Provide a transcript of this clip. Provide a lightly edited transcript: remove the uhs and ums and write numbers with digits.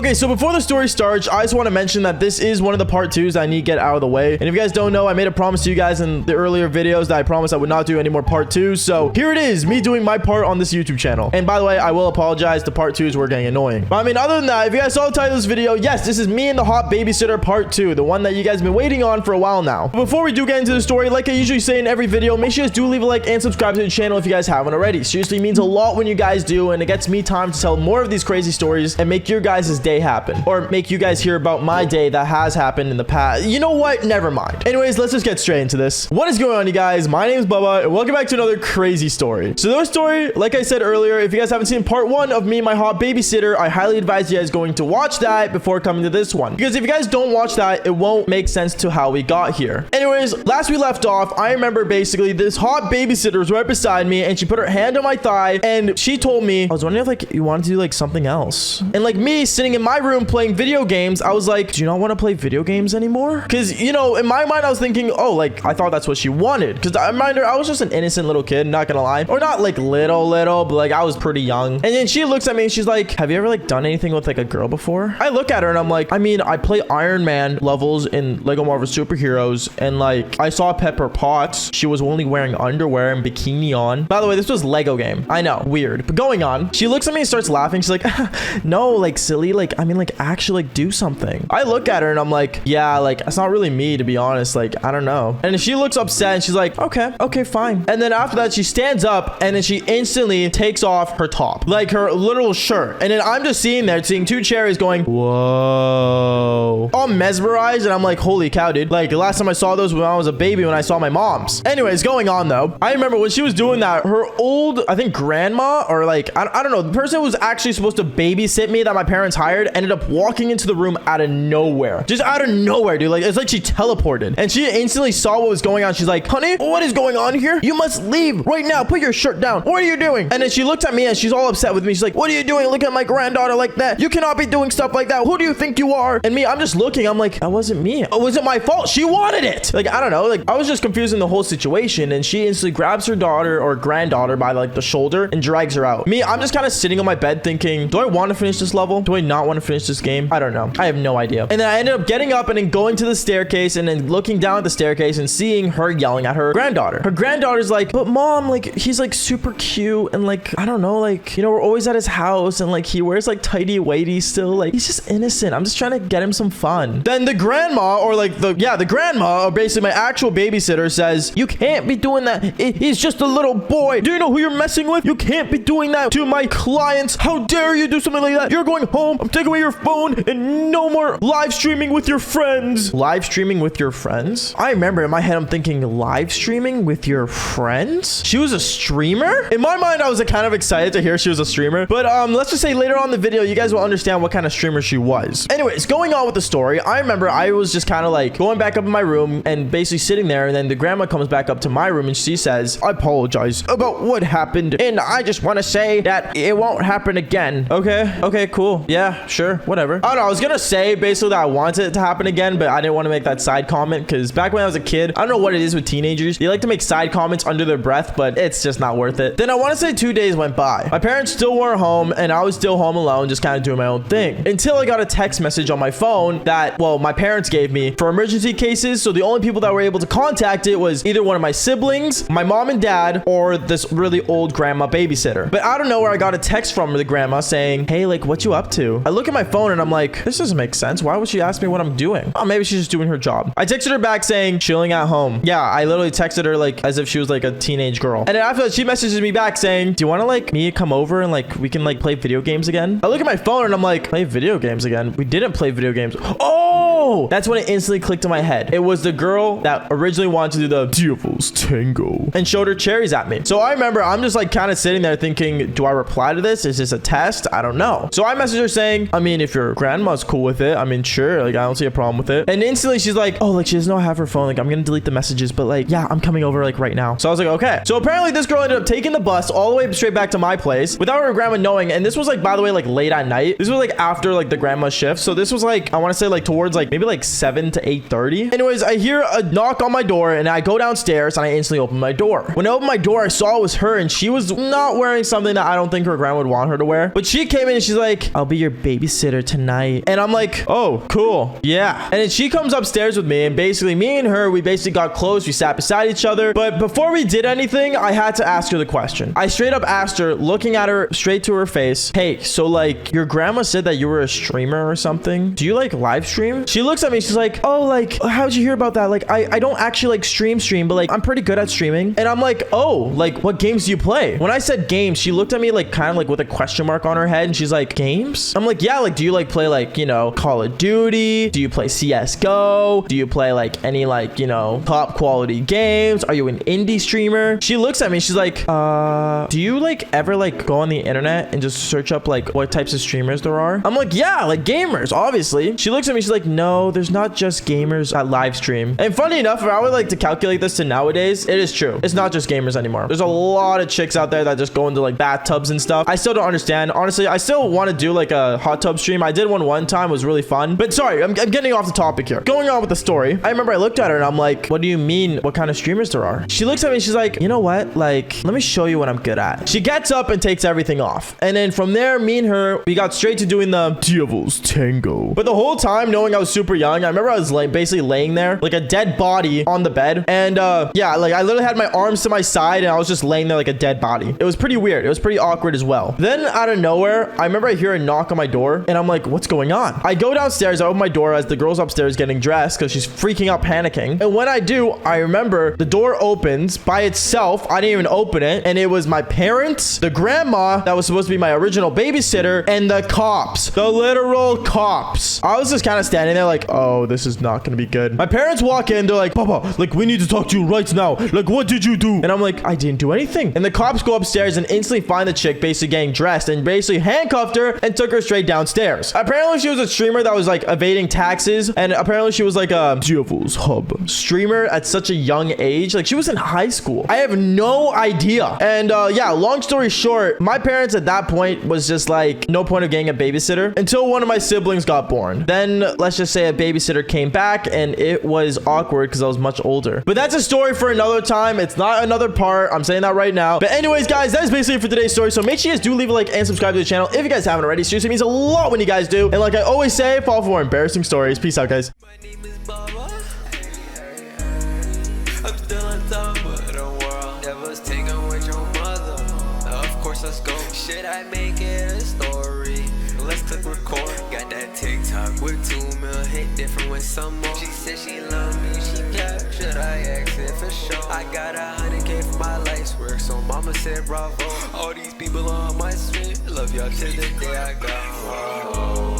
Okay, so before the story starts, I just want to mention that this is one of the part 2s I need to get out of the way. And if you guys don't know, I made a promise to you guys in the earlier videos that I promised I would not do any more part 2s. So here it is, me doing my part on this YouTube channel. And by the way, I will apologize. The part 2s were getting annoying. But I mean, other than that, if you guys saw the title of this video, yes, this is me and the hot babysitter part 2, the one that you guys have been waiting on for a while now. But before we do get into the story, like I usually say in every video, make sure you guys do leave a like and subscribe to the channel if you guys haven't already. Seriously, it means a lot when you guys do, and it gets me time to tell more of these crazy stories and make your guys' day happen, or make you guys hear about my day that has happened in the past. You know what? Never mind. Anyways, let's just get straight into this. What is going on, you guys? My name is Bubba, and welcome back to another crazy story. So this story, like I said earlier, if you guys haven't seen part 1 of me and my hot babysitter, I highly advise you guys going to watch that before coming to this one, because if you guys don't watch that, it won't make sense to how we got here. Anyways, last we left off, I remember basically this hot babysitter was right beside me, and she put her hand on my thigh, and she told me, I was wondering if like you wanted to do like something else. And like me sitting in my room playing video games, I was like, do you not want to play video games anymore? Because, you know, in my mind I was thinking, oh, like I thought that's what she wanted, because I remind her I was just an innocent little kid, not gonna lie, or not like little, but like I was pretty young. And then she looks at me and she's like, have you ever like done anything with like a girl before? I look at her and I'm like, I mean, I play Iron Man levels in Lego Marvel Superheroes, and like I saw Pepper Potts, she was only wearing underwear and bikini on. By the way, this was Lego game. I know, weird, but going on. She looks at me and starts laughing. She's like, no, like silly, like I mean, like actually like do something. I look at her and I'm like, yeah, like it's not really me, to be honest, like I don't know. And she looks upset and she's like, okay, fine. And then after that she stands up and then she instantly takes off her top, like her literal shirt. And then I'm just seeing two cherries going, whoa, all mesmerized. And I'm like, holy cow, dude, like the last time I saw those when I was a baby, when I saw my mom's. Anyways, going on though, I remember when she was doing that, her old, I think grandma, or like I don't know, the person who was actually supposed to babysit me that my parents hired ended up walking into the room out of nowhere. Just out of nowhere, dude. Like it's like she teleported, and she instantly saw what was going on. She's like, honey, what is going on here? You must leave right now. Put your shirt down. What are you doing? And then she looked at me and she's all upset with me. She's like, what are you doing? Look at my granddaughter like that. You cannot be doing stuff like that. Who do you think you are? And me, I'm just looking. I'm like, that wasn't me. It wasn't my fault. She wanted it. Like, I don't know. Like, I was just confusing the whole situation, and she instantly grabs her daughter or granddaughter by like the shoulder and drags her out. Me, I'm just kind of sitting on my bed thinking, do I want to finish this level? Do I not want to finish this game? I don't know. I have no idea. And then I ended up getting up and then going to the staircase, and then looking down at the staircase and seeing her yelling at her granddaughter. Her granddaughter's like, but mom, like he's like super cute, and like I don't know, like, you know, we're always at his house, and like he wears like tighty whitey still, like he's just innocent. I'm just trying to get him some fun. Then the grandma, or like the grandma, or basically my actual babysitter, says, you can't be doing that. He's just a little boy. Do you know who you're messing with? You can't be doing that to my clients. How dare you do something like that? You're going home. I'm taking away your phone, and no more live streaming with your friends. Live streaming with your friends? I remember in my head I'm thinking, live streaming with your friends? She was a streamer? In my mind I was kind of excited to hear she was a streamer, but let's just say later on in the video you guys will understand what kind of streamer she was. Anyways, going on with the story, I remember I was just kind of like going back up in my room and basically sitting there, and then the grandma comes back up to my room and she says, I apologize about what happened, and I just want to say that it won't happen again. Okay, cool. Yeah, sure, whatever. I don't know, I was gonna say basically that I wanted it to happen again, but I didn't want to make that side comment, because back when I was a kid, I don't know what it is with teenagers, they like to make side comments under their breath, but it's just not worth it. Then I want to say 2 days went by. My parents still weren't home, and I was still home alone, just kind of doing my own thing, until I got a text message on my phone that, well, my parents gave me for emergency cases. So the only people that were able to contact it was either one of my siblings, my mom and dad, or this really old grandma babysitter. But I don't know where I got a text from the grandma saying, hey, like, what you up to? I look at my phone and I'm like, this doesn't make sense. Why would she ask me what I'm doing? Oh, maybe she's just doing her job. I texted her back saying, chilling at home. Yeah, I literally texted her like as if she was like a teenage girl. And then after that, she messages me back saying, do you want to like me come over and like we can like play video games again? I look at my phone and I'm like, play video games again? We didn't play video games. Oh, that's when it instantly clicked in my head. It was the girl that originally wanted to do the Devil's Tango and showed her cherries at me. So I remember I'm just like kind of sitting there thinking, do I reply to this? Is this a test? I don't know. So I messaged her saying, I mean, if your grandma's cool with it, I mean, sure, like I don't see a problem with it. And instantly she's like, oh, like she doesn't know how to have her phone, like I'm gonna delete the messages, but like, yeah, I'm coming over like right now. So I was like, okay. So apparently this girl ended up taking the bus all the way straight back to my place without her grandma knowing. And this was like, by the way, like late at night. This was like after like the grandma's shift. So this was like, I want to say like towards like maybe maybe like 7 to 8:30. Anyways, I hear a knock on my door and I go downstairs and I instantly open my door. When I opened my door, I saw it was her and she was not wearing something that I don't think her grandma would want her to wear. But she came in and she's like, I'll be your babysitter tonight. And I'm like, oh, cool. Yeah. And then she comes upstairs with me and basically me and her, we basically got close. We sat beside each other. But before we did anything, I had to ask her the question. I straight up asked her, looking at her straight to her face, hey, so like your grandma said that you were a streamer or something. Do you like live stream? She looks at me. She's like, oh, like, how'd you hear about that? Like, I don't actually like stream, but like, I'm pretty good at streaming. And I'm like, oh, like, what games do you play? When I said games, she looked at me like kind of like with a question mark on her head. And she's like, games? I'm like, yeah, like, do you like play like, you know, Call of Duty? Do you play CSGO? Do you play like any like, you know, top quality games? Are you an indie streamer? She looks at me. She's like, do you like ever like go on the internet and just search up like what types of streamers there are? I'm like, yeah, like gamers, obviously. She looks at me. She's like, no, there's not just gamers at live stream. And funny enough, if I would like to calculate this to nowadays, it is true. It's not just gamers anymore. There's a lot of chicks out there that just go into like bathtubs and stuff. I still don't understand. Honestly, I still want to do like a hot tub stream. I did one time. It was really fun. But sorry, I'm getting off the topic here. Going on with the story. I remember I looked at her and I'm like, what do you mean? What kind of streamers there are? She looks at me and she's like, you know what? Like, let me show you what I'm good at. She gets up and takes everything off. And then from there, me and her, we got straight to doing the Devil's Tango. But the whole time, knowing I was super young, I remember I was like basically laying there like a dead body on the bed. And yeah, like I literally had my arms to my side and I was just laying there like a dead body. It was pretty weird. It was pretty awkward as well. Then out of nowhere, I remember I hear a knock on my door and I'm like, what's going on? I go downstairs, I open my door as the girl's upstairs getting dressed because she's freaking out, panicking. And when I do, I remember the door opens by itself. I didn't even open it. And it was my parents, the grandma that was supposed to be my original babysitter, and the cops, the literal cops. I was just kind of standing there like, oh, this is not going to be good. My parents walk in. They're like, Papa, like, we need to talk to you right now. Like, what did you do? And I'm like, I didn't do anything. And the cops go upstairs and instantly find the chick basically getting dressed and basically handcuffed her and took her straight downstairs. Apparently, she was a streamer that was like evading taxes. And apparently, she was like a Devil's Hub streamer at such a young age. Like, she was in high school. I have no idea. And yeah, long story short, my parents at that point was just like, no point of getting a babysitter until one of my siblings got born. Then let's just say a babysitter came back and it was awkward because I was much older. But that's a story for another time. It's not another part. I'm saying that right now. But anyways, guys, that is basically it for today's story. So make sure you guys do leave a like and subscribe to the channel if you guys haven't already. Seriously, it means a lot when you guys do. And like I always say, follow for more embarrassing stories. Peace out, guys. My name is Baba. I'm still on top of the world. Never take away your mother. Of course, let's go. Should I make it a story? Let's click record. Got that TikTok with 2 mil hit different with some more. She said she love me, she kept. Should I ask it for sure? I got 100K for my life's work, so mama said bravo. All these people on my street, love y'all till the day I go.